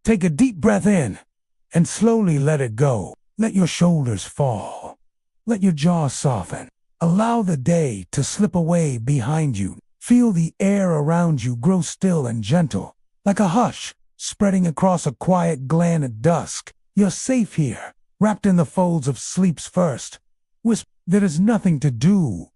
Take a deep breath in and slowly let it go. Let your shoulders fall. Let your jaw soften. Allow the day to slip away behind you. Feel the air around you grow still and gentle, like a hush spreading across a quiet glen at dusk. You're safe here, wrapped in the folds of sleep's first whisper. There is nothing to do,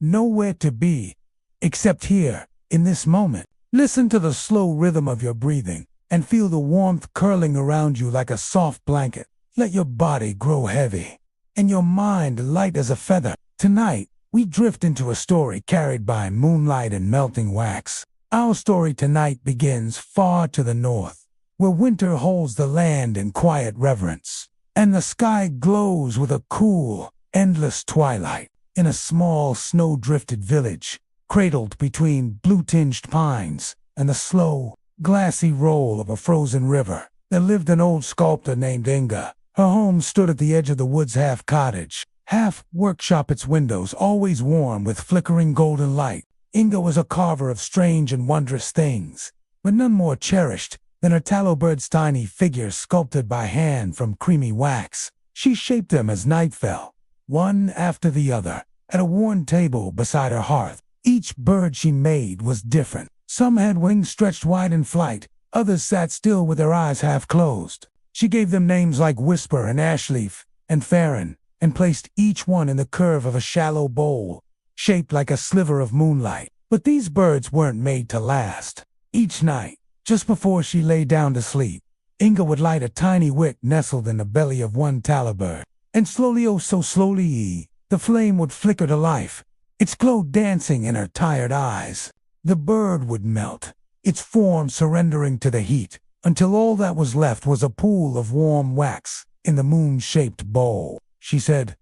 nowhere to be, except here, in this moment. Listen to the slow rhythm of your breathing and feel the warmth curling around you like a soft blanket. Let your body grow heavy and your mind light as a feather. Tonight, we drift into a story carried by moonlight and melting wax. Our story tonight begins far to the north, where winter holds the land in quiet reverence, and the sky glows with a cool, endless twilight. In a small, snow-drifted village, cradled between blue-tinged pines and the slow, glassy roll of a frozen river, there lived an old sculptor named Inga. Her home stood at the edge of the woods, half cottage, half workshop, its windows always warm with flickering golden light. Inga was a carver of strange and wondrous things, but none more cherished than her Tallow-Bird's tiny figures sculpted by hand from creamy wax. She shaped them as night fell, one after the other, at a worn table beside her hearth. Each bird she made was different. Some had wings stretched wide in flight, others sat still with their eyes half closed. She gave them names like Whisper and Ashleaf and Farron, and placed each one in the curve of a shallow bowl, shaped like a sliver of moonlight. But these birds weren't made to last. Each night, just before she lay down to sleep, Inga would light a tiny wick nestled in the belly of one Tallow-Bird, and slowly, oh so slowly, the flame would flicker to life, its glow dancing in her tired eyes. The bird would melt, its form surrendering to the heat, until all that was left was a pool of warm wax in the moon-shaped bowl. She said,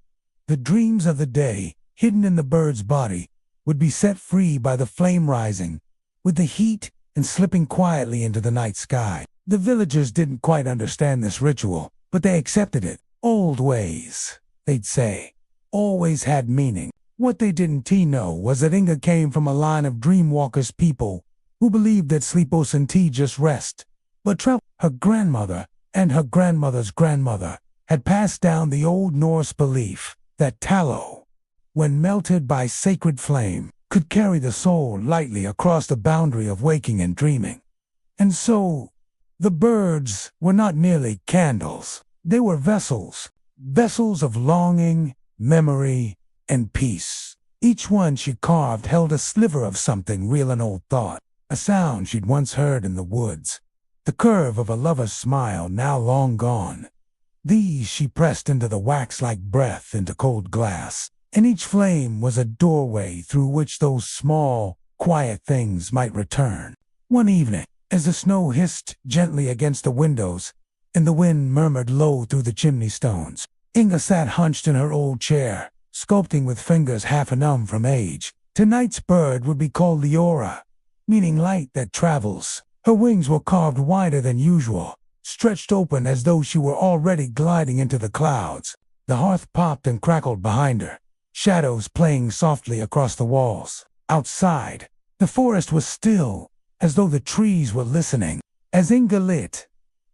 the dreams of the day, hidden in the bird's body, would be set free by the flame rising with the heat and slipping quietly into the night sky. The villagers didn't quite understand this ritual, but they accepted it. Old ways, they'd say, always had meaning. What they didn't know was that Inga came from a line of dreamwalkers, people who believed that sleep wasn't just rest, but travel. Her grandmother and her grandmother's grandmother had passed down the old Norse belief that tallow, when melted by sacred flame, could carry the soul lightly across the boundary of waking and dreaming. And so, the birds were not merely candles. They were vessels of longing, memory, and peace. Each one she carved held a sliver of something real, an old thought, a sound she'd once heard in the woods, the curve of a lover's smile now long gone. These she pressed into the wax like breath into cold glass, and each flame was a doorway through which those small, quiet things might return. One evening, as the snow hissed gently against the windows and the wind murmured low through the chimney stones, Inga sat hunched in her old chair, sculpting with fingers half numb from age. Tonight's bird would be called Leora, meaning light that travels. Her wings were carved wider than usual, stretched open as though she were already gliding into the clouds. The hearth popped and crackled behind her, shadows playing softly across the walls. Outside, the forest was still, as though the trees were listening. As Inga lit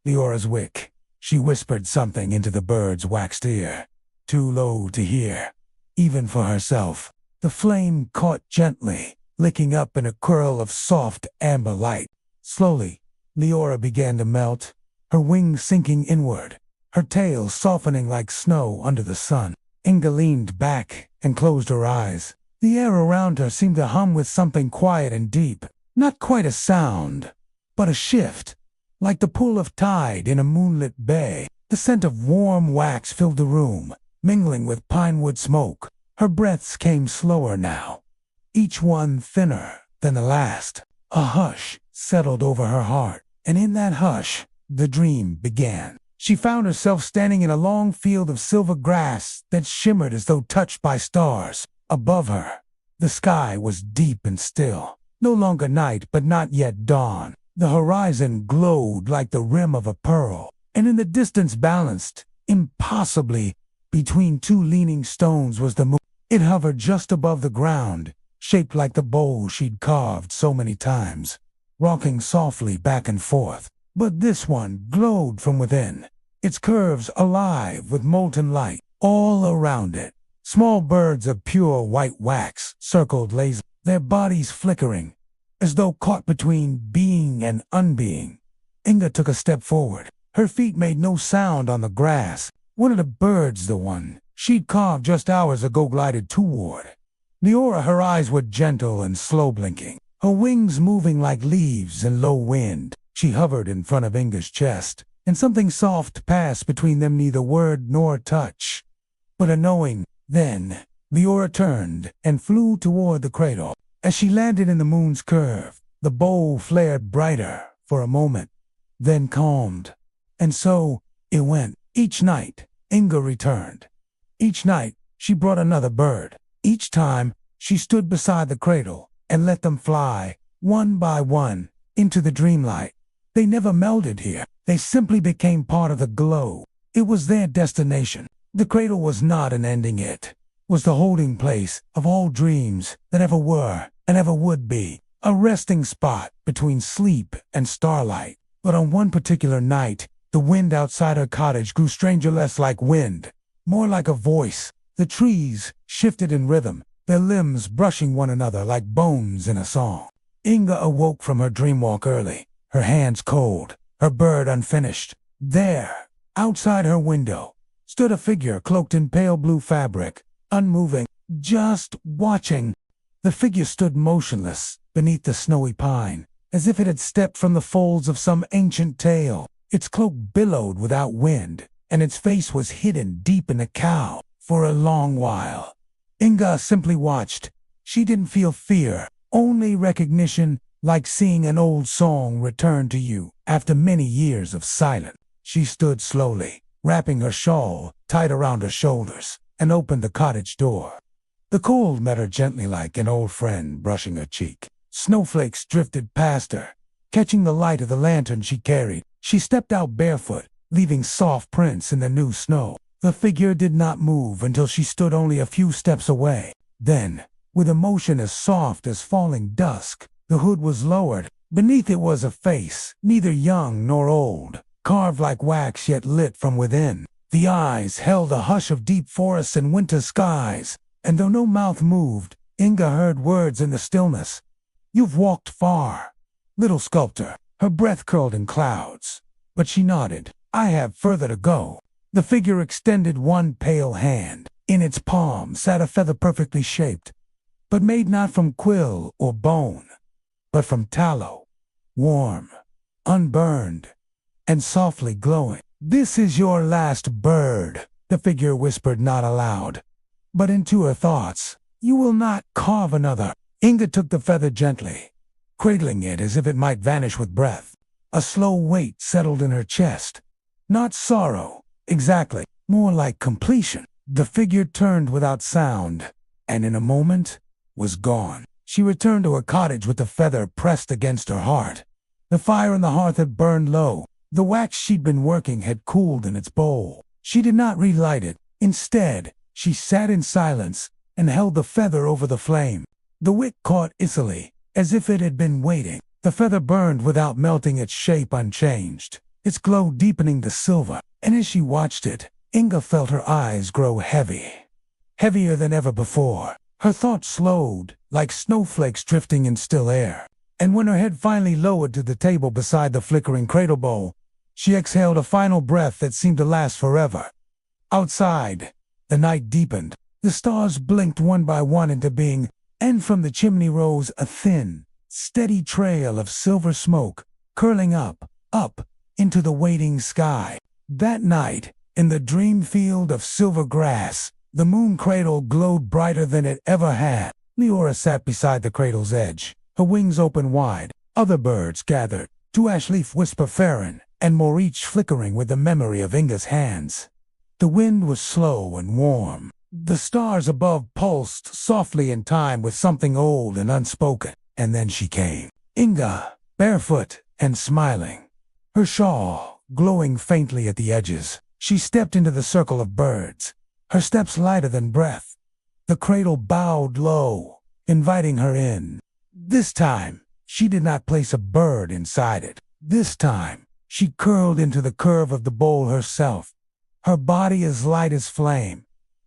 Leora's wick, she whispered something into the bird's waxed ear, too low to hear, even for herself. The flame caught gently, licking up in a curl of soft amber light. Slowly, Leora began to melt, her wings sinking inward, her tail softening like snow under the sun. Inga leaned back and closed her eyes. The air around her seemed to hum with something quiet and deep, not quite a sound, but a shift, like the pull of tide in a moonlit bay. The scent of warm wax filled the room, mingling with pinewood smoke. Her breaths came slower now, each one thinner than the last. A hush settled over her heart, and in that hush, the dream began. She found herself standing in a long field of silver grass that shimmered as though touched by stars. Above her, the sky was deep and still, no longer night but not yet dawn. The horizon glowed like the rim of a pearl, and in the distance, balanced impossibly between two leaning stones, was the moon. It hovered just above the ground, shaped like the bowl she'd carved so many times, rocking softly back and forth. But this one glowed from within, its curves alive with molten light. All around it, small birds of pure white wax circled lazily, their bodies flickering, as though caught between being and unbeing. Inga took a step forward. Her feet made no sound on the grass. One of the birds, the one she'd carved just hours ago, glided toward. Leora, her eyes were gentle and slow blinking, her wings moving like leaves in low wind. She hovered in front of Inga's chest, and something soft passed between them, neither word nor touch, but a knowing. Then Leora turned and flew toward the cradle. As she landed in the moon's curve, the bow flared brighter for a moment, then calmed. And so it went. Each night, Inga returned. Each night, she brought another bird. Each time, she stood beside the cradle and let them fly, one by one, into the dreamlight. They never melded here. They simply became part of the glow. It was their destination. The cradle was not an ending, it was the holding place of all dreams that ever were and ever would be, a resting spot between sleep and starlight. But on one particular night, the wind outside her cottage grew stranger, less like wind, more like a voice. The trees shifted in rhythm, their limbs brushing one another like bones in a song. Inga awoke from her dreamwalk early, her hands cold, her bird unfinished. There, outside her window, stood a figure cloaked in pale blue fabric, unmoving, just watching. The figure stood motionless beneath the snowy pine, as if it had stepped from the folds of some ancient tale. Its cloak billowed without wind, and its face was hidden deep in the cowl. For a long while, Inga simply watched. She didn't feel fear, only recognition, like seeing an old song return to you after many years of silence. She stood slowly, wrapping her shawl tight around her shoulders, and opened the cottage door. The cold met her gently like an old friend brushing her cheek. Snowflakes drifted past her, catching the light of the lantern she carried. She stepped out barefoot, leaving soft prints in the new snow. The figure did not move until she stood only a few steps away. Then, with a motion as soft as falling dusk, the hood was lowered. Beneath it was a face, neither young nor old, carved like wax yet lit from within. The eyes held a hush of deep forests and winter skies, and though no mouth moved, Inga heard words in the stillness. "You've walked far, little sculptor." Her breath curled in clouds, but she nodded. "I have further to go." The figure extended one pale hand. In its palm sat a feather perfectly shaped, but made not from quill or bone, but from tallow, warm, unburned, and softly glowing. "This is your last bird," the figure whispered, not aloud, but into her thoughts. "You will not carve another." Inga took the feather gently, cradling it as if it might vanish with breath. A slow weight settled in her chest. Not sorrow, exactly, more like completion. The figure turned without sound, and in a moment was gone. She returned to her cottage with the feather pressed against her heart. The fire on the hearth had burned low. The wax she'd been working had cooled in its bowl. She did not relight it. Instead, she sat in silence and held the feather over the flame. The wick caught easily, as if it had been waiting. The feather burned without melting, its shape unchanged, its glow deepening to silver. And as she watched it, Inga felt her eyes grow heavy, heavier than ever before. Her thoughts slowed, like snowflakes drifting in still air. And when her head finally lowered to the table beside the flickering cradle bowl, she exhaled a final breath that seemed to last forever. Outside, the night deepened. The stars blinked one by one into being, and from the chimney rose a thin, steady trail of silver smoke, curling up, into the waiting sky. That night, in the dream field of silver grass, the Moon-Cradle glowed brighter than it ever had. Leora sat beside the cradle's edge, her wings open wide. Other birds gathered, to Ashleaf whisper Farron, and more, each flickering with the memory of Inga's hands. The wind was slow and warm. The stars above pulsed softly in time with something old and unspoken. And then she came. Inga, barefoot and smiling, her shawl glowing faintly at the edges. She stepped into the circle of birds, her steps lighter than breath. The cradle bowed low, inviting her in. This time, she did not place a bird inside it. This time, She curled into the curve of the bowl herself, her body as light as flame,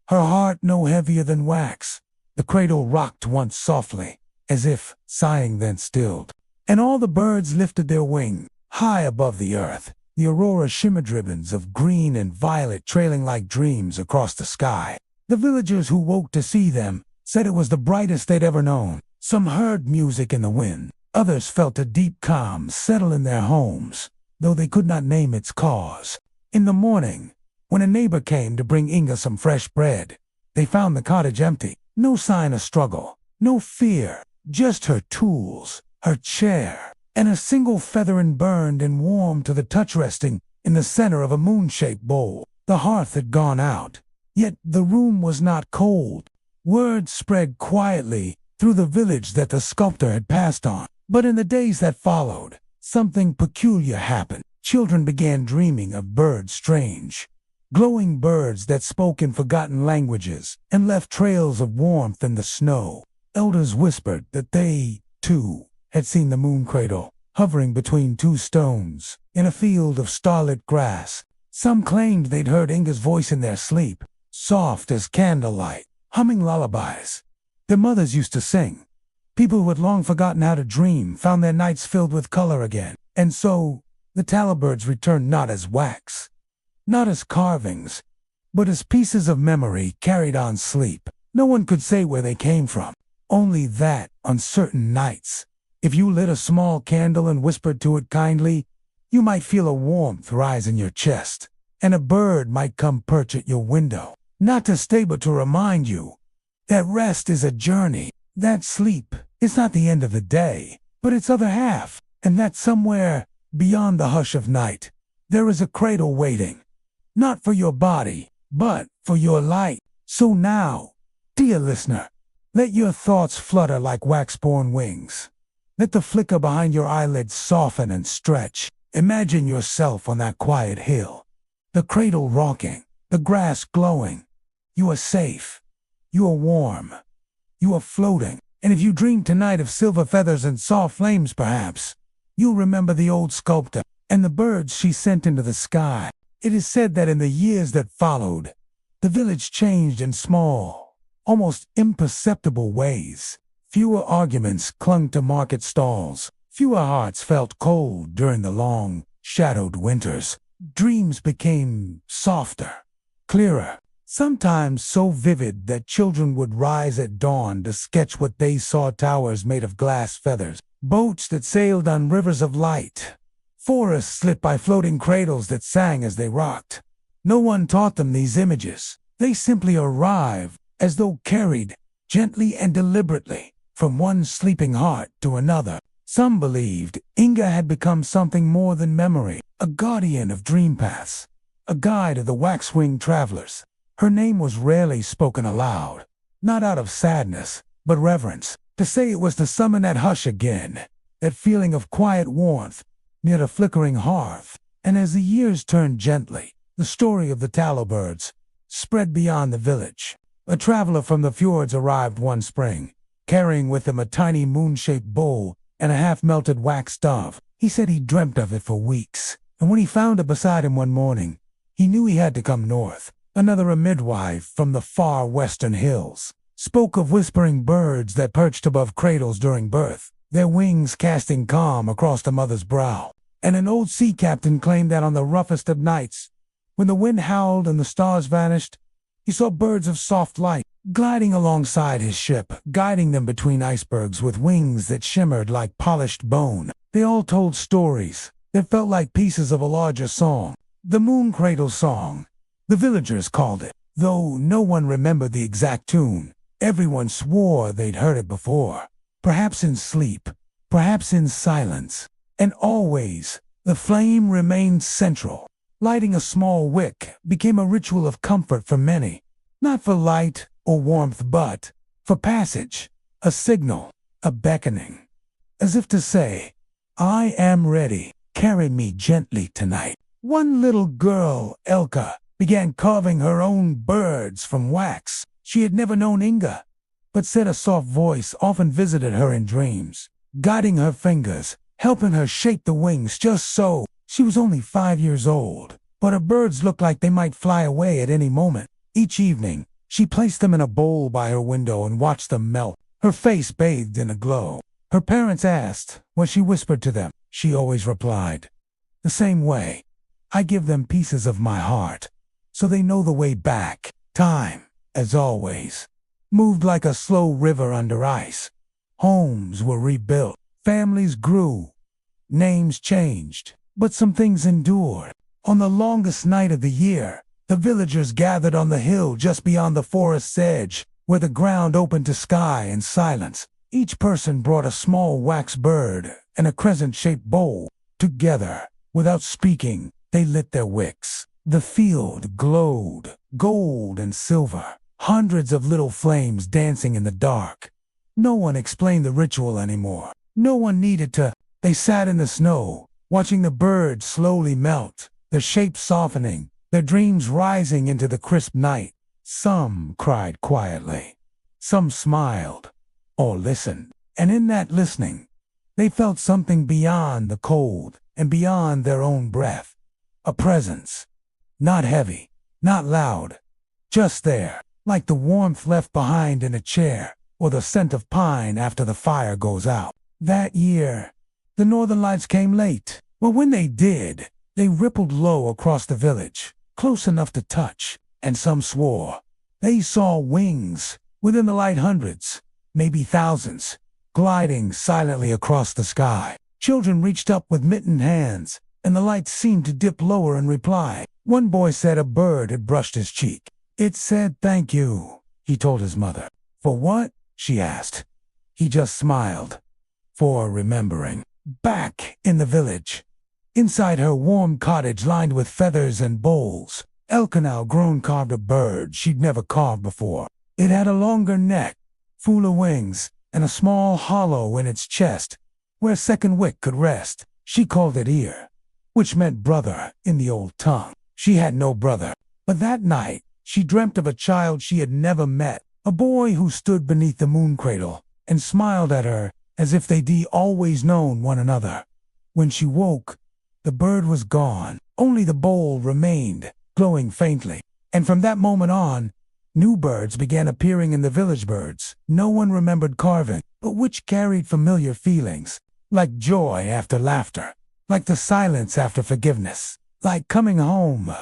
her heart no heavier than wax. The cradle rocked once softly, as if sighing then stilled, and all the birds lifted their wing, high above the earth, the aurora shimmered ribbons of green and violet trailing like dreams across the sky. The villagers who woke to see them said it was the brightest they'd ever known. Some heard music in the wind, others felt a deep calm settle in their homes, though they could not name its cause. In the morning, when a neighbor came to bring Inga some fresh bread, they found the cottage empty. No sign of struggle, no fear, just her tools, her chair, and a single featherin burned and warm to the touch resting in the center of a moon-shaped bowl. The hearth had gone out, yet the room was not cold. Word spread quietly through the village that the sculptor had passed on. But in the days that followed, something peculiar happened. Children began dreaming of birds strange, glowing birds that spoke in forgotten languages and left trails of warmth in the snow. Elders whispered that they, too, had seen the Moon-Cradle hovering between two stones in a field of starlit grass. Some claimed they'd heard Inga's voice in their sleep, soft as candlelight, humming lullabies their mothers used to sing. People who had long forgotten how to dream found their nights filled with color again. And so, the Tallow-Birds returned not as wax, not as carvings, but as pieces of memory carried on sleep. No one could say where they came from, only that, on certain nights, if you lit a small candle and whispered to it kindly, you might feel a warmth rise in your chest, and a bird might come perch at your window, not to stay but to remind you that rest is a journey, that sleep is not the end of the day, but its other half, and that somewhere beyond the hush of night, there is a cradle waiting, not for your body, but for your light. So now, dear listener, let your thoughts flutter like wax-born wings. Let the flicker behind your eyelids soften and stretch. Imagine yourself on that quiet hill, the cradle rocking, the grass glowing. You are safe. You are warm. You are floating. And if you dream tonight of silver feathers and soft flames perhaps, you'll remember the old sculptor and the birds she sent into the sky. It is said that in the years that followed, the village changed in small, almost imperceptible ways. Fewer arguments clung to market stalls. Fewer hearts felt cold during the long, shadowed winters. Dreams became softer, clearer, sometimes so vivid that children would rise at dawn to sketch what they saw: towers made of glass feathers, boats that sailed on rivers of light, forests lit by floating cradles that sang as they rocked. No one taught them these images. They simply arrived, as though carried, gently and deliberately, from one sleeping heart to another. Some believed Inga had become something more than memory, a guardian of dream paths, a guide of the wax-winged travelers. Her name was rarely spoken aloud, not out of sadness, but reverence. To say it was to summon that hush again, that feeling of quiet warmth near the flickering hearth. And as the years turned gently, the story of the Tallow-Birds spread beyond the village. A traveler from the fjords arrived one spring, carrying with him a tiny moon-shaped bowl and a half-melted wax dove. He said he dreamt of it for weeks, and when he found it beside him one morning, he knew he had to come north. Another, a midwife from the far western hills, spoke of whispering birds that perched above cradles during birth, their wings casting calm across the mother's brow. And an old sea captain claimed that on the roughest of nights, when the wind howled and the stars vanished, he saw birds of soft light gliding alongside his ship, guiding them between icebergs with wings that shimmered like polished bone. They all told stories that felt like pieces of a larger song. The Moon-Cradle song, the villagers called it. Though no one remembered the exact tune, everyone swore they'd heard it before, perhaps in sleep, perhaps in silence. And always, the flame remained central. Lighting a small wick became a ritual of comfort for many, not for light or warmth but for passage, a signal, a beckoning, as if to say, "I am ready, carry me gently tonight." One little girl, Elka, began carving her own birds from wax. She had never known Inga, but said a soft voice often visited her in dreams, guiding her fingers, helping her shape the wings just so. She was only 5 years old, but her birds looked like they might fly away at any moment. Each evening, she placed them in a bowl by her window and watched them melt, her face bathed in a glow. Her parents asked what she whispered to them. She always replied, "The same way. I give them pieces of my heart, so they know the way back." Time, as always, moved like a slow river under ice. Homes were rebuilt, families grew, names changed, but some things endured. On the longest night of the year, the villagers gathered on the hill just beyond the forest's edge, where the ground opened to sky and silence. Each person brought a small wax bird and a crescent-shaped bowl. Together, without speaking, they lit their wicks. The field glowed, gold and silver, hundreds of little flames dancing in the dark. No one explained the ritual anymore. No one needed to. They sat in the snow, watching the birds slowly melt, their shapes softening, their dreams rising into the crisp night. Some cried quietly, some smiled, or listened. And in that listening, they felt something beyond the cold and beyond their own breath. A presence. Not heavy, not loud, just there, like the warmth left behind in a chair, or the scent of pine after the fire goes out. That year, the northern lights came late, but when they did, they rippled low across the village, close enough to touch, and some swore. They saw wings, within the light hundreds, maybe thousands, gliding silently across the sky. Children reached up with mittened hands, and the lights seemed to dip lower in reply. One boy said a bird had brushed his cheek. "It said thank you," he told his mother. "For what?" she asked. He just smiled. "For remembering." Back in the village, inside her warm cottage lined with feathers and bowls, Elkanah grown carved a bird she'd never carved before. It had a longer neck, fuller wings, and a small hollow in its chest, where a second wick could rest. She called it ear, which meant brother in the old tongue. She had no brother, but that night she dreamt of a child she had never met, a boy who stood beneath the Moon-Cradle and smiled at her as if they'd always known one another. When she woke, the bird was gone. Only the bowl remained, glowing faintly. And from that moment on, new birds began appearing in the village birds. No one remembered carving, but which carried familiar feelings, like joy after laughter, like the silence after forgiveness, like coming home.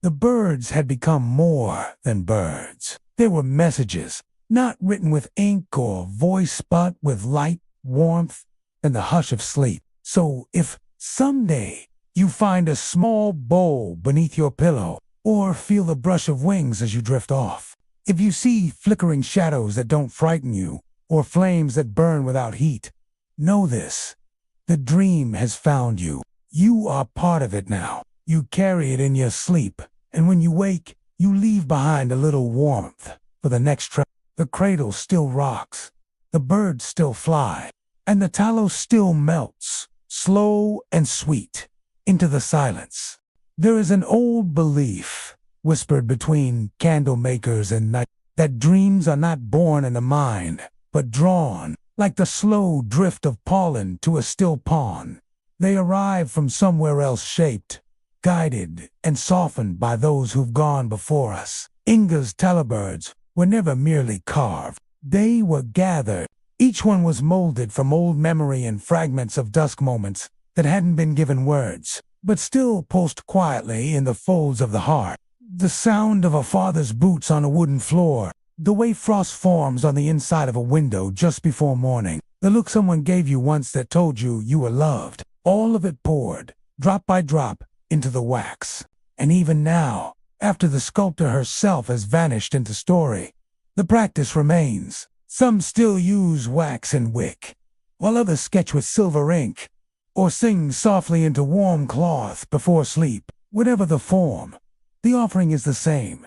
The birds had become more than birds. They were messages, not written with ink or voice, but with light, warmth, and the hush of sleep. So if someday you find a small bowl beneath your pillow, or feel the brush of wings as you drift off, if you see flickering shadows that don't frighten you, or flames that burn without heat, know this: the dream has found you. You are part of it now. You carry it in your sleep, and when you wake, you leave behind a little warmth for the next trip. The cradle still rocks, the birds still fly, and the tallow still melts, slow and sweet, into the silence. There is an old belief, whispered between candle makers and night, that dreams are not born in the mind, but drawn, like the slow drift of pollen to a still pond. They arrive from somewhere else, shaped, guided, and softened by those who've gone before us. Inga's Tallow-Birds were never merely carved. They were gathered. Each one was molded from old memory and fragments of dusk moments that hadn't been given words, but still pulsed quietly in the folds of the heart. The sound of a father's boots on a wooden floor, the way frost forms on the inside of a window just before morning, the look someone gave you once that told you you were loved. All of it poured, drop by drop, into the wax. And even now, after the sculptor herself has vanished into story, the practice remains. Some still use wax and wick, while others sketch with silver ink, or sing softly into warm cloth before sleep. Whatever the form, the offering is the same.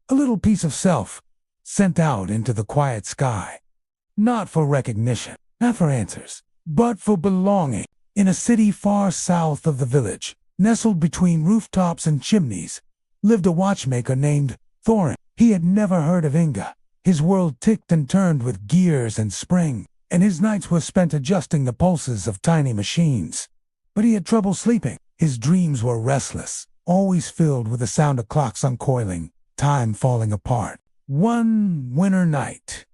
A little piece of self, sent out into the quiet sky. Not for recognition, not for answers, but for belonging. In a city far south of the village, nestled between rooftops and chimneys, lived a watchmaker named Thorin. He had never heard of Inga. His world ticked and turned with gears and spring, and his nights were spent adjusting the pulses of tiny machines. But he had trouble sleeping. His dreams were restless, always filled with the sound of clocks uncoiling, time falling apart. One winter night,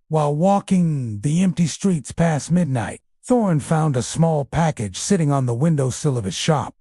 while walking the empty streets past midnight, Thorin found a small package sitting on the windowsill of his shop.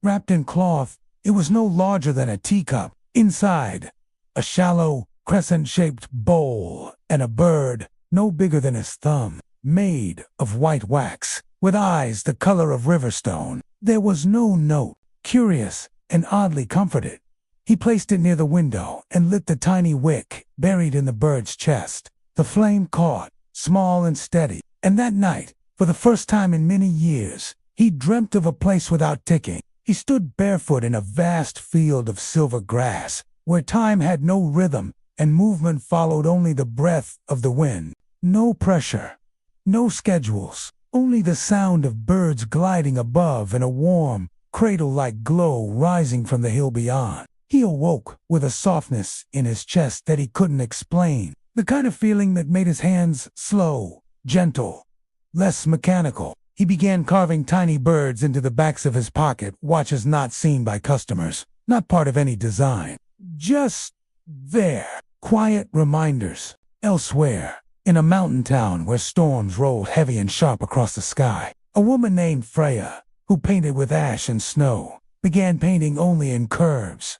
Wrapped in cloth, it was no larger than a teacup. Inside, a shallow, crescent-shaped bowl and a bird no bigger than his thumb, made of white wax, with eyes the color of riverstone. There was no note. Curious and oddly comforted, he placed it near the window and lit the tiny wick buried in the bird's chest. The flame caught, small and steady, and that night, for the first time in many years, he dreamt of a place without ticking. He stood barefoot in a vast field of silver grass, where time had no rhythm and movement followed only the breath of the wind. No pressure, no schedules, only the sound of birds gliding above and a warm, cradle-like glow rising from the hill beyond. He awoke with a softness in his chest that he couldn't explain, the kind of feeling that made his hands slow, gentle, less mechanical. He began carving tiny birds into the backs of his pocket, watches not seen by customers, not part of any design. Just there, quiet reminders. Elsewhere, in a mountain town where storms rolled heavy and sharp across the sky, a woman named Freya, who painted with ash and snow, began painting only in curves,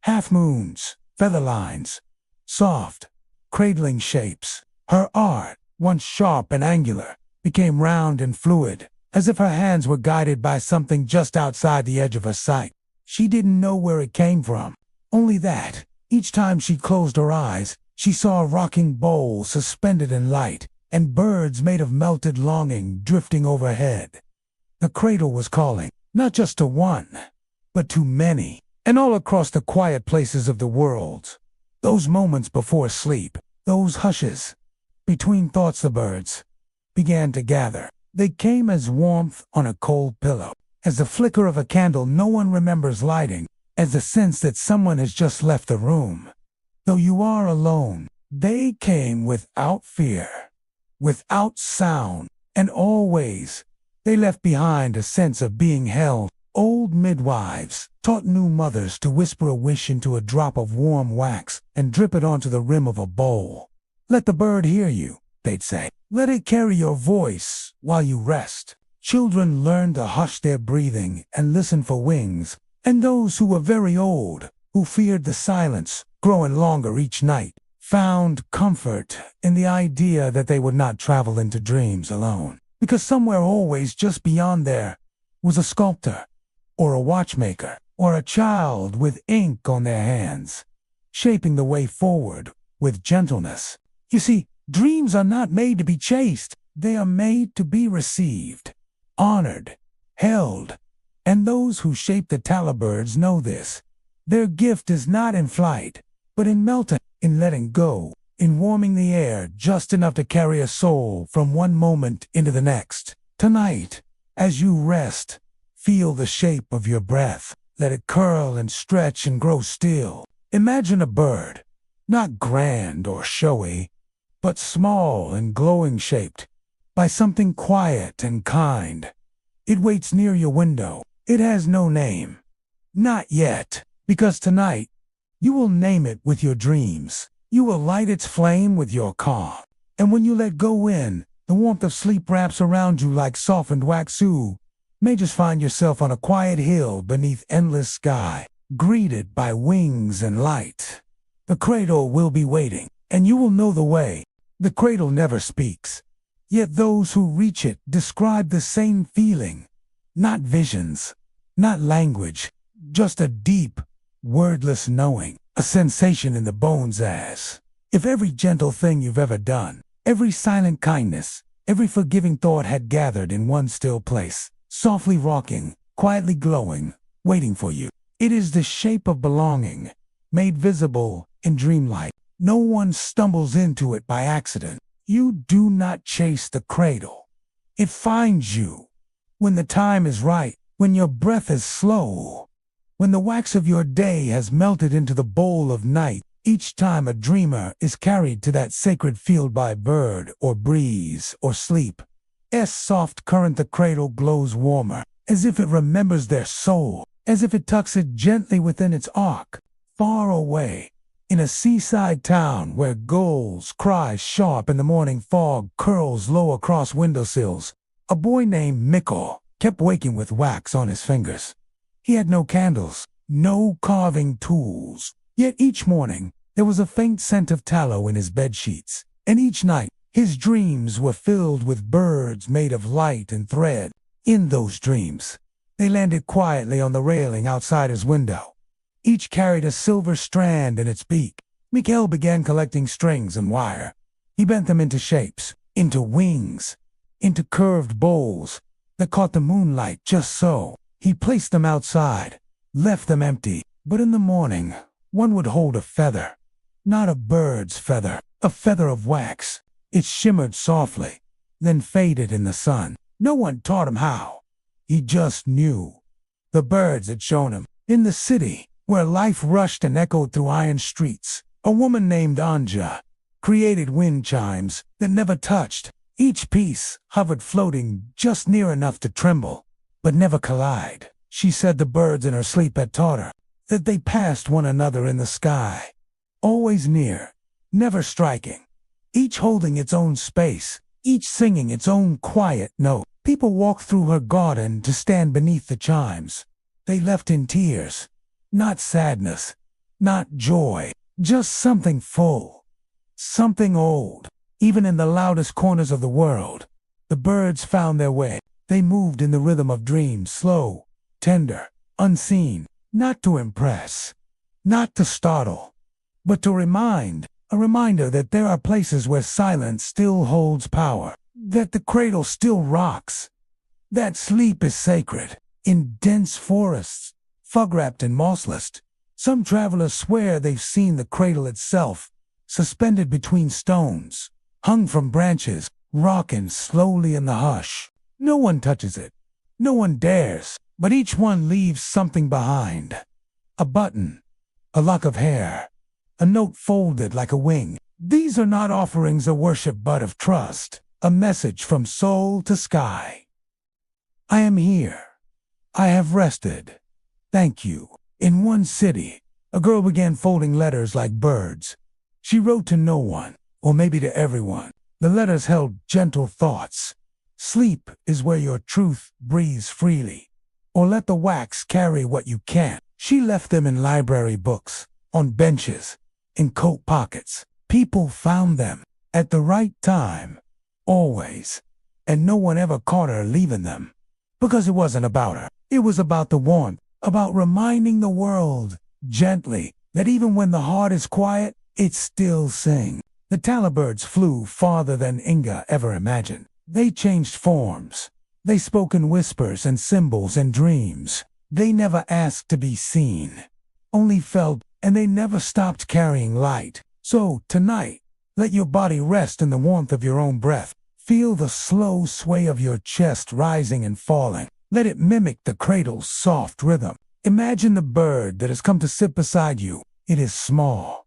half-moons, feather lines, soft, cradling shapes. Her art, once sharp and angular, became round and fluid, as if her hands were guided by something just outside the edge of her sight. She didn't know where it came from, only that, each time she closed her eyes, she saw a rocking bowl suspended in light, and birds made of melted longing drifting overhead. The cradle was calling, not just to one, but to many, and all across the quiet places of the world. Those moments before sleep, those hushes, between thoughts the birds began to gather. They came as warmth on a cold pillow, as the flicker of a candle no one remembers lighting, as the sense that someone has just left the room. Though you are alone, they came without fear, without sound, and always they left behind a sense of being held. Old midwives taught new mothers to whisper a wish into a drop of warm wax and drip it onto the rim of a bowl. "Let the bird hear you," they'd say. "Let it carry your voice while you rest." Children learned to hush their breathing and listen for wings, and those who were very old, who feared the silence, growing longer each night, found comfort in the idea that they would not travel into dreams alone, because somewhere always just beyond there was a sculptor, or a watchmaker, or a child with ink on their hands, shaping the way forward with gentleness. You see, dreams are not made to be chased. They are made to be received, honored, held, and those who shape the Tallow-Birds know this. Their gift is not in flight, but in melting, in letting go, in warming the air just enough to carry a soul from one moment into the next. Tonight, as you rest, feel the shape of your breath. Let it curl and stretch and grow still. Imagine a bird, not grand or showy, but small and glowing, shaped by something quiet and kind. It waits near your window. It has no name. Not yet, because tonight you will name it with your dreams. You will light its flame with your calm. And when you let go in, the warmth of sleep wraps around you like softened wax. You may just find yourself on a quiet hill beneath endless sky, greeted by wings and light. The cradle will be waiting, and you will know the way. The cradle never speaks, yet those who reach it describe the same feeling. Not visions, not language, just a deep, wordless knowing, a sensation in the bones as if every gentle thing you've ever done, every silent kindness, every forgiving thought had gathered in one still place, softly rocking, quietly glowing, waiting for you. It is the shape of belonging, made visible in dreamlight. No one stumbles into it by accident. You do not chase the cradle. It finds you when the time is right, when your breath is slow, when the wax of your day has melted into the bowl of night. Each time a dreamer is carried to that sacred field by bird or breeze or sleep, soft current, the cradle glows warmer, as if it remembers their soul, as if it tucks it gently within its arc. Far away, in a seaside town where gulls cry sharp and the morning fog curls low across windowsills, a boy named Mikkel kept waking with wax on his fingers. He had no candles, no carving tools. Yet each morning, there was a faint scent of tallow in his bedsheets, and each night, his dreams were filled with birds made of light and thread. In those dreams, they landed quietly on the railing outside his window. Each carried a silver strand in its beak. Mikkel began collecting strings and wire. He bent them into shapes, into wings, into curved bowls that caught the moonlight just so. He placed them outside, left them empty, but in the morning, one would hold a feather. Not a bird's feather, a feather of wax. It shimmered softly, then faded in the sun. No one taught him how. He just knew. The birds had shown him. In the city, where life rushed and echoed through iron streets, a woman named Anja created wind chimes that never touched. Each piece hovered floating just near enough to tremble, but never collide. She said the birds in her sleep had taught her that they passed one another in the sky, always near, never striking, each holding its own space, each singing its own quiet note. People walked through her garden to stand beneath the chimes. They left in tears, not sadness, not joy, just something full, something old. Even in the loudest corners of the world, the birds found their way. They moved in the rhythm of dreams, slow, tender, unseen, not to impress, not to startle, but to remind, a reminder that there are places where silence still holds power, that the cradle still rocks, that sleep is sacred. In dense forests, fog-wrapped and mossless, some travelers swear they've seen the cradle itself, suspended between stones, hung from branches, rocking slowly in the hush. No one touches it. No one dares, but each one leaves something behind. A button, a lock of hair, a note folded like a wing. These are not offerings of worship but of trust, a message from soul to sky. I am here. I have rested. Thank you. In one city, a girl began folding letters like birds. She wrote to no one, or maybe to everyone. The letters held gentle thoughts. Sleep is where your truth breathes freely. Or let the wax carry what you can't. She left them in library books, on benches, in coat pockets. People found them at the right time, always, and no one ever caught her leaving them. Because it wasn't about her. It was about the warmth, about reminding the world, gently, that even when the heart is quiet, it still sings. The Tallow-Birds flew farther than Inga ever imagined. They changed forms. They spoke in whispers and symbols and dreams. They never asked to be seen, only felt, and they never stopped carrying light. So, tonight, let your body rest in the warmth of your own breath. Feel the slow sway of your chest rising and falling. Let it mimic the cradle's soft rhythm. Imagine the bird that has come to sit beside you. It is small,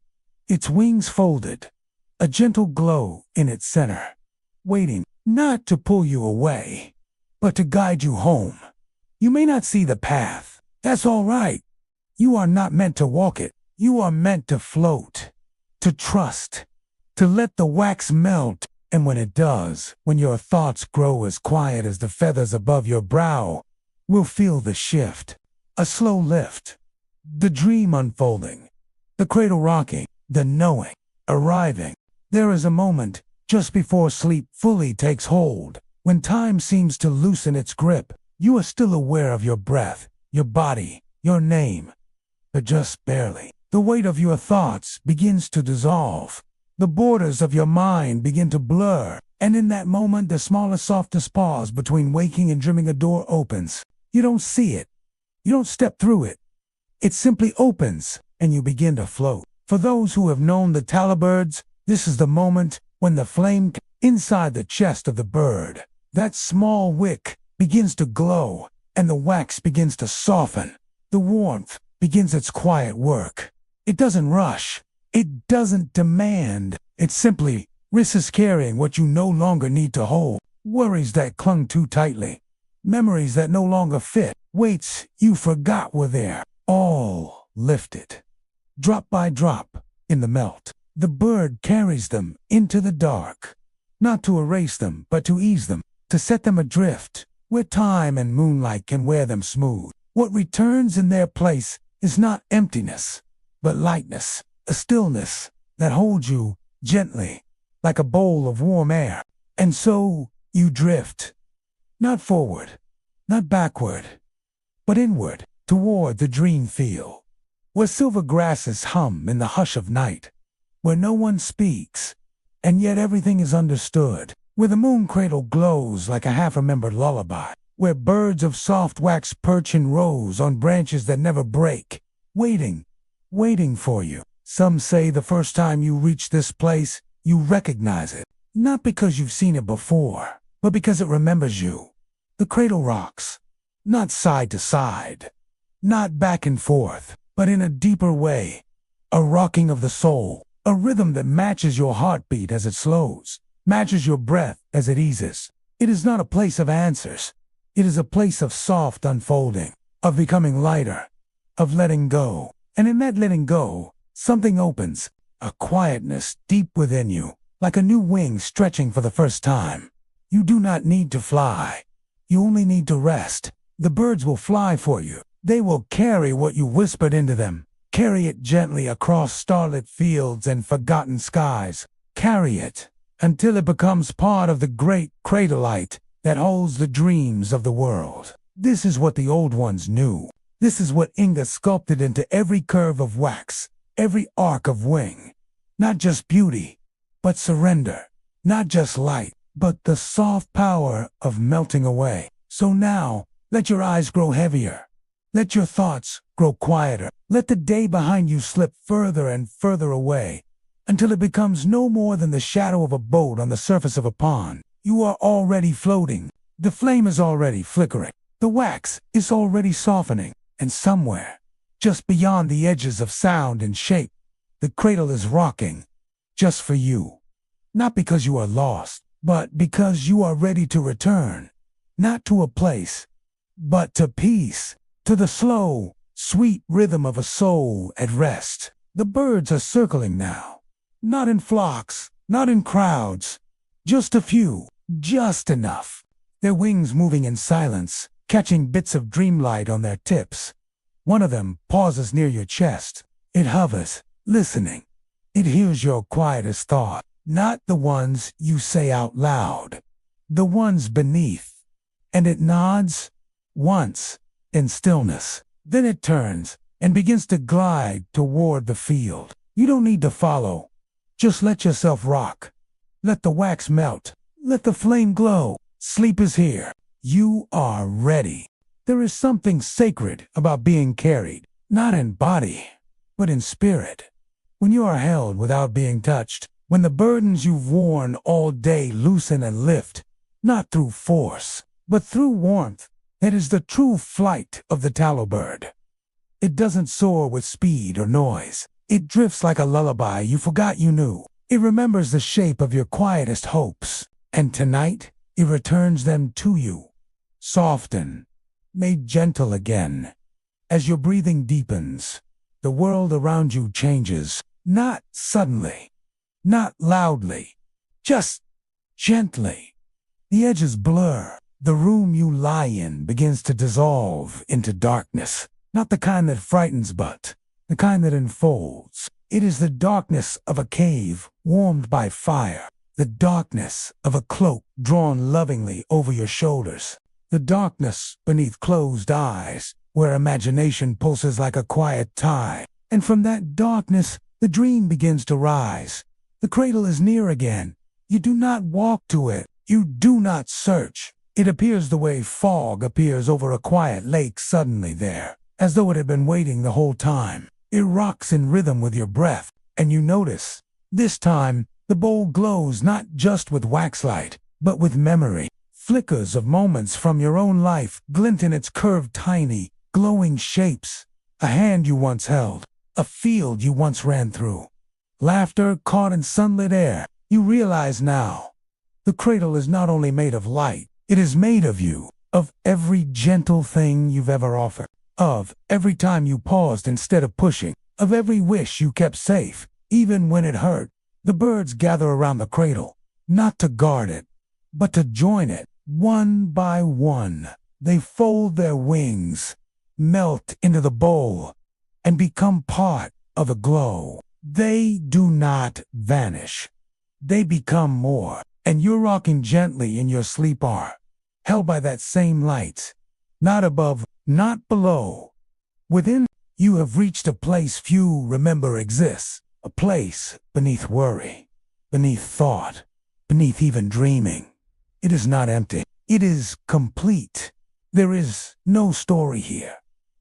its wings folded, a gentle glow in its center, waiting not to pull you away, but to guide you home. You may not see the path. That's all right. You are not meant to walk it. You are meant to float, to trust, to let the wax melt. And when it does, when your thoughts grow as quiet as the feathers above your brow, we'll feel the shift, a slow lift, the dream unfolding, the cradle rocking, the knowing arriving. There is a moment just before sleep fully takes hold, when time seems to loosen its grip. You are still aware of your breath, your body, your name, but just barely. The weight of your thoughts begins to dissolve. The borders of your mind begin to blur, and in that moment the smallest, softest pause between waking and dreaming, a door opens. You don't see it. You don't step through it. It simply opens, and you begin to float. For those who have known the Tallow-Birds, this is the moment when the flame inside the chest of the bird, that small wick, begins to glow, and the wax begins to soften. The warmth begins its quiet work. It doesn't rush. It doesn't demand. It simply risks carrying what you no longer need to hold, worries that clung too tightly, memories that no longer fit, weights you forgot were there, all lifted, drop by drop, in the melt. The bird carries them into the dark, not to erase them, but to ease them, to set them adrift, where time and moonlight can wear them smooth. What returns in their place is not emptiness, but lightness, a stillness that holds you gently, like a bowl of warm air. And so you drift, not forward, not backward, but inward, toward the dream field, where silver grasses hum in the hush of night, where no one speaks, and yet everything is understood, where the Moon-Cradle glows like a half-remembered lullaby, where birds of soft wax perch in rows on branches that never break, waiting for you. Some say the first time you reach this place, you recognize it, not because you've seen it before, but because it remembers you. The cradle rocks, not side to side, not back and forth, but in a deeper way, a rocking of the soul, a rhythm that matches your heartbeat as it slows, matches your breath as it eases. It is not a place of answers. It is a place of soft unfolding, of becoming lighter, of letting go. And in that letting go, something opens, a quietness deep within you, like a new wing stretching for the first time. You do not need to fly. You only need to rest. The birds will fly for you. They will carry what you whispered into them. Carry it gently across starlit fields and forgotten skies. Carry it until it becomes part of the great cradle-light that holds the dreams of the world. This is what the old ones knew. This is what Inga sculpted into every curve of wax, every arc of wing. Not just beauty, but surrender. Not just light, but the soft power of melting away. So now, let your eyes grow heavier. Let your thoughts grow quieter. Let the day behind you slip further and further away, until it becomes no more than the shadow of a boat on the surface of a pond. You are already floating. The flame is already flickering. The wax is already softening. And somewhere, just beyond the edges of sound and shape, the cradle is rocking, just for you. Not because you are lost, but because you are ready to return. Not to a place, but to peace, to the slow, sweet rhythm of a soul at rest. The birds are circling now, not in flocks, not in crowds, just a few, just enough. Their wings moving in silence, catching bits of dreamlight on their tips. One of them pauses near your chest. It hovers, listening. It hears your quietest thought, not the ones you say out loud, the ones beneath. And it nods, once, in stillness. Then it turns and begins to glide toward the field. You don't need to follow. Just let yourself rock. Let the wax melt. Let the flame glow. Sleep is here. You are ready. There is something sacred about being carried, not in body, but in spirit. When you are held without being touched, when the burdens you've worn all day loosen and lift, not through force, but through warmth, it is the true flight of the Tallow-Bird. It doesn't soar with speed or noise. It drifts like a lullaby you forgot you knew. It remembers the shape of your quietest hopes, and tonight it returns them to you, softened, made gentle again. As your breathing deepens, the world around you changes, not suddenly, not loudly, just gently. The edges blur. The room you lie in begins to dissolve into darkness, not the kind that frightens, but the kind that enfolds. It is the darkness of a cave warmed by fire, the darkness of a cloak drawn lovingly over your shoulders, the darkness beneath closed eyes, where imagination pulses like a quiet tide. And from that darkness, the dream begins to rise. The cradle is near again. You do not walk to it. You do not search. It appears the way fog appears over a quiet lake suddenly there, as though it had been waiting the whole time. It rocks in rhythm with your breath, and you notice, this time, the bowl glows not just with waxlight, but with memory. Flickers of moments from your own life glint in its curved, tiny, glowing shapes. A hand you once held, a field you once ran through. Laughter caught in sunlit air. You realize now, the cradle is not only made of light, it is made of you. of every gentle thing you've ever offered, of every time you paused instead of pushing, of every wish you kept safe, even when it hurt. The birds gather around the cradle, not to guard it, but to join it. One by one, they fold their wings, melt into the bowl, and become part of the glow. They do not vanish. They become more, and you're rocking gently in your sleep are, held by that same light, not above, not below. Within, you have reached a place few remember exists, a place beneath worry, beneath thought, beneath even dreaming. It is not empty. It is complete. There is no story here,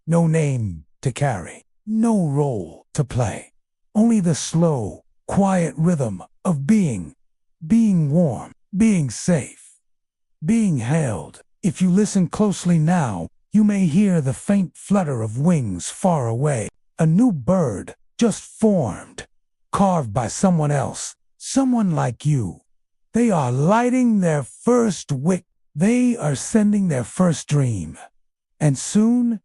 no name to carry, no role to play. Only the slow, quiet rhythm of being warm, being safe, being held. If you listen closely now, you may hear the faint flutter of wings far away. A new bird just formed, carved by someone else, someone like you. They are lighting their first wick. They are sending their first dream. And soon,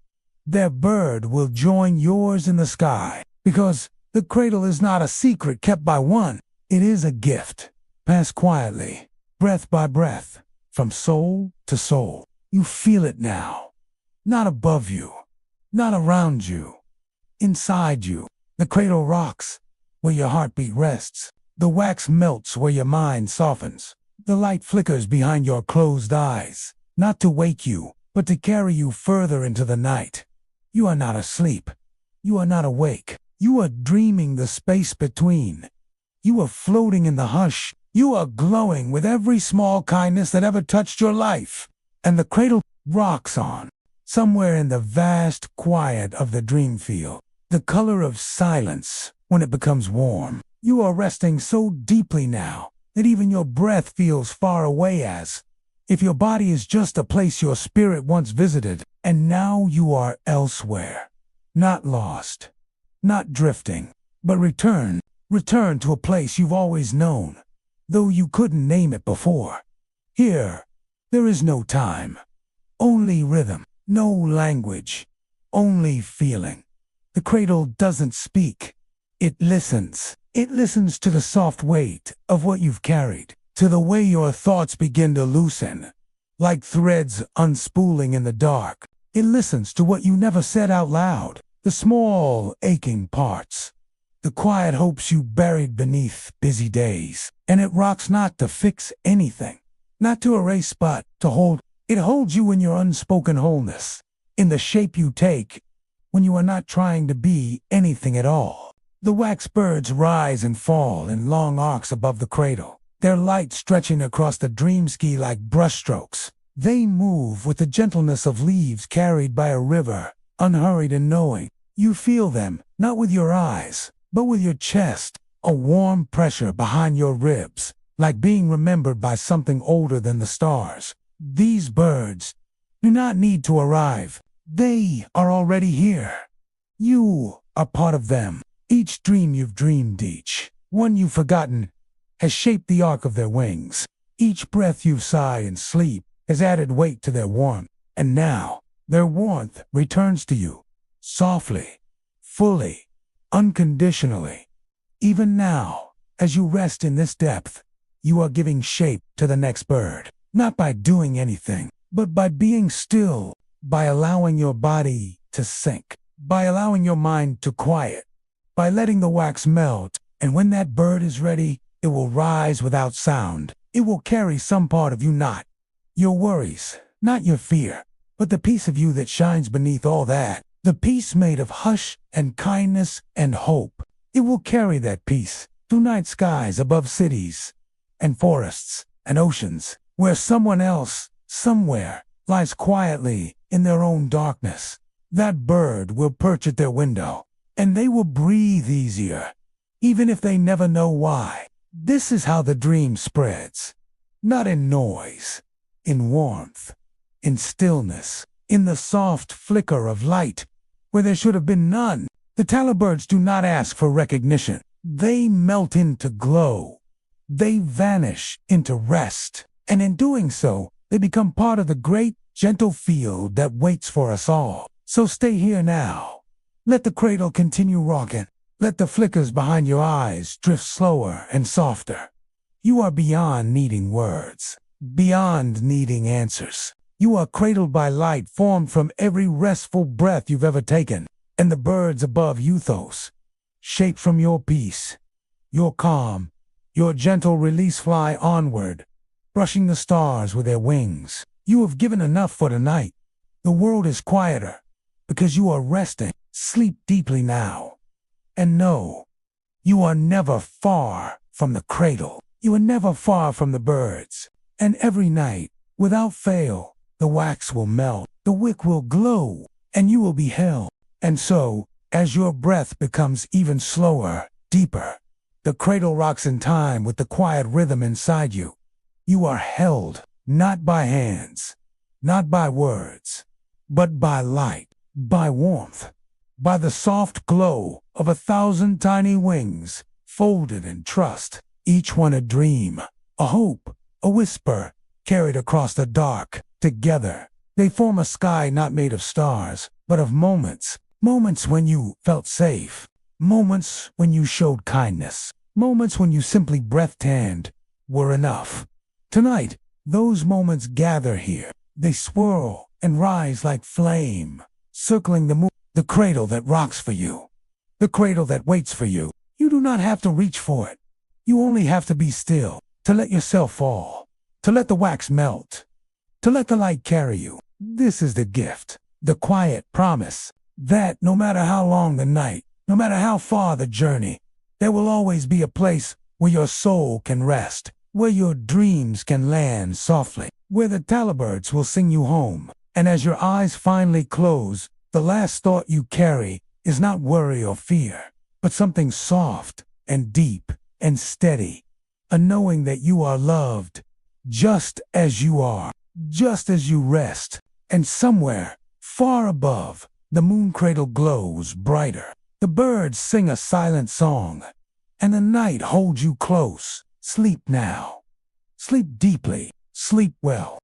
their bird will join yours in the sky, because the cradle is not a secret kept by one. It is a gift, passed quietly, breath by breath, from soul to soul. You feel it now, not above you, not around you, inside you. The cradle rocks where your heartbeat rests. The wax melts where your mind softens. The light flickers behind your closed eyes, not to wake you, but to carry you further into the night. You are not asleep. You are not awake. You are dreaming the space between. You are floating in the hush. You are glowing with every small kindness that ever touched your life. And the cradle rocks on, somewhere in the vast quiet of the dream field, the color of silence when it becomes warm. You are resting so deeply now that even your breath feels far away, as if your body is just a place your spirit once visited, and now you are elsewhere. Not lost, not drifting, but return to a place you've always known, though you couldn't name it before. Here, there is no time, only rhythm, no language, only feeling. The cradle doesn't speak, it listens. It listens to the soft weight of what you've carried, to the way your thoughts begin to loosen, like threads unspooling in the dark. It listens to what you never said out loud, the small, aching parts, the quiet hopes you buried beneath busy days. And it rocks not to fix anything, not to erase, but to hold. It holds you in your unspoken wholeness, in the shape you take when you are not trying to be anything at all. The wax birds rise and fall in long arcs above the cradle, their light stretching across the dreamscape like brushstrokes. They move with the gentleness of leaves carried by a river, unhurried and knowing. You feel them, not with your eyes, but with your chest, a warm pressure behind your ribs, like being remembered by something older than the stars. These birds do not need to arrive. They are already here. You are part of them. Each dream you've dreamed, each one you've forgotten, has shaped the arc of their wings. Each breath you sigh in sleep has added weight to their warmth. And now, their warmth returns to you, softly, fully, unconditionally. Even now, as you rest in this depth, you are giving shape to the next bird, not by doing anything, but by being still, by allowing your body to sink, by allowing your mind to quiet, by letting the wax melt. And when that bird is ready, it will rise without sound. It will carry some part of you, not your worries, not your fear, but the piece of you that shines beneath all that, the piece made of hush and kindness and hope. It will carry that peace through night skies above cities and forests and oceans, where someone else, somewhere, lies quietly in their own darkness. That bird will perch at their window, and they will breathe easier, even if they never know why. This is how the dream spreads, not in noise, in warmth, in stillness, in the soft flicker of light where there should have been none. The Tallow-Birds do not ask for recognition. They melt into glow. They vanish into rest. And in doing so, they become part of the great gentle field that waits for us all. So stay here now. Let the cradle continue rocking. Let the flickers behind your eyes drift slower and softer. You are beyond needing words, beyond needing answers. You are cradled by light formed from every restful breath you've ever taken, and the birds above Euthos, shaped from your peace, your calm, your gentle release fly onward, brushing the stars with their wings. You have given enough for tonight. The world is quieter because you are resting. Sleep deeply now. And know, you are never far from the cradle. You are never far from the birds. And every night, without fail, the wax will melt, the wick will glow, and you will be held. And so, as your breath becomes even slower, deeper, the cradle rocks in time with the quiet rhythm inside you. You are held, not by hands, not by words, but by light, by warmth, by the soft glow of 1,000 tiny wings, folded in trust, each one a dream, a hope, a whisper, carried across the dark. Together, they form a sky not made of stars, but of moments. Moments when you felt safe. Moments when you showed kindness. Moments when you simply breathed and were enough. Tonight, those moments gather here. They swirl and rise like flame, circling the moon. The cradle that rocks for you. The cradle that waits for you. You do not have to reach for it. You only have to be still, to let yourself fall, to let the wax melt, to let the light carry you. This is the gift, the quiet promise, that no matter how long the night, no matter how far the journey, there will always be a place where your soul can rest, where your dreams can land softly, where the Tallow-Birds will sing you home. And as your eyes finally close, the last thought you carry is not worry or fear, but something soft and deep and steady, a knowing that you are loved just as you are, just as you rest, and somewhere far above, the Moon-Cradle glows brighter. The birds sing a silent song, and the night holds you close. Sleep now. Sleep deeply. Sleep well.